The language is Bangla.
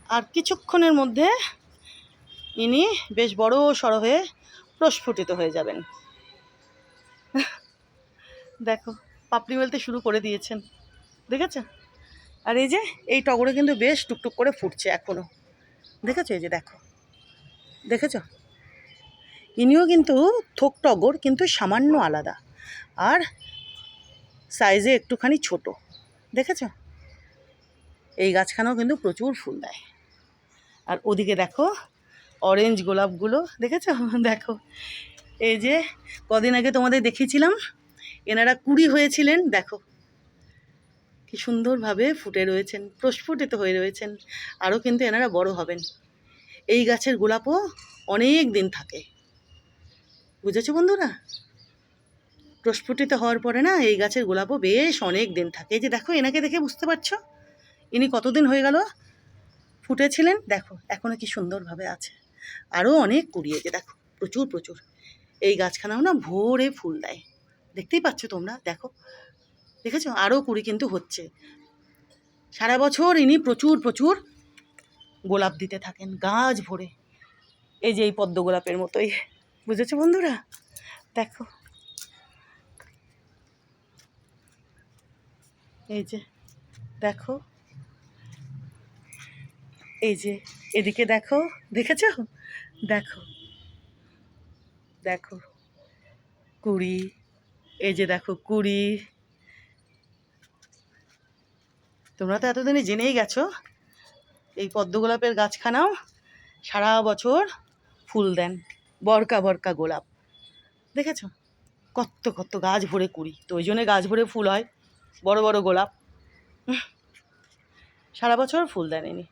আর কিছুক্ষণের মধ্যে ইনি বেশ বড় সড়ো হয়ে প্রস্ফুটিত হয়ে যাবেন। দেখো পাপড়ি মেলতে শুরু করে দিয়েছেন, দেখেছো? আর এই যে এই টগরে কিন্তু বেশ টুকটুক করে ফুটছে এখনো, দেখেছো? এই যে দেখো, দেখেছো? ইনিও কিন্তু থোক টগর, কিন্তু সামান্য আলাদা আর সাইজে একটুখানি ছোট, দেখেছো? এই গাছখানাও কিন্তু প্রচুর ফুল দেয়। আর ওদিকে দেখো অরেঞ্জ গোলাপগুলো, দেখেছো? দেখো এই যে কদিন আগে তোমাদের দেখিয়েছিলাম এনারা কুড়ি হয়েছিলেন, দেখো কি সুন্দরভাবে ফুটে রয়েছেন, প্রস্ফুটিত হয়ে রয়েছেন। আরও কিন্তু এনারা বড় হবেন। এই গাছের গোলাপও অনেক দিন থাকে, বুঝেছো বন্ধুরা? প্রস্ফুটিত হওয়ার পরে না এই গাছের গোলাপও বেশ অনেক দিন থাকে। এই যে দেখো এনাকে দেখে বুঝতে পারছো ইনি কতদিন হয়ে গেল ফুটেছিলেন, দেখো এখনো কি সুন্দরভাবে আছে। আরও অনেক কুড়ি, এই যে দেখো প্রচুর প্রচুর। এই গাছখানাও না ভোরে ফুল দেয়, দেখতেই পাচ্ছ তোমরা, দেখো দেখেছো? আরও কুড়ি কিন্তু হচ্ছে। সারা বছর ইনি প্রচুর প্রচুর গোলাপ দিতে থাকেন গাছ ভরে, এই যে এই পদ্ম গোলাপের মতোই, বুঝেছো বন্ধুরা? দেখো এই যে দেখো, এই যে এদিকে দেখো, দেখেছো? দেখো দেখো কুড়ি, এই যে দেখো কুড়ি। তোমরা তো এতদিনে জেনেই গেছো এই পদ্ম গোলাপের গাছখানাও সারা বছর ফুল দেন, বরকা বরকা গোলাপ, দেখেছো? কত কত গাছ ভরে কুড়ি, তো ওই জন্যে গাছ ভরে ফুল হয়, বড় বড় গোলাপ, সারা বছর ফুল দেন ইনি।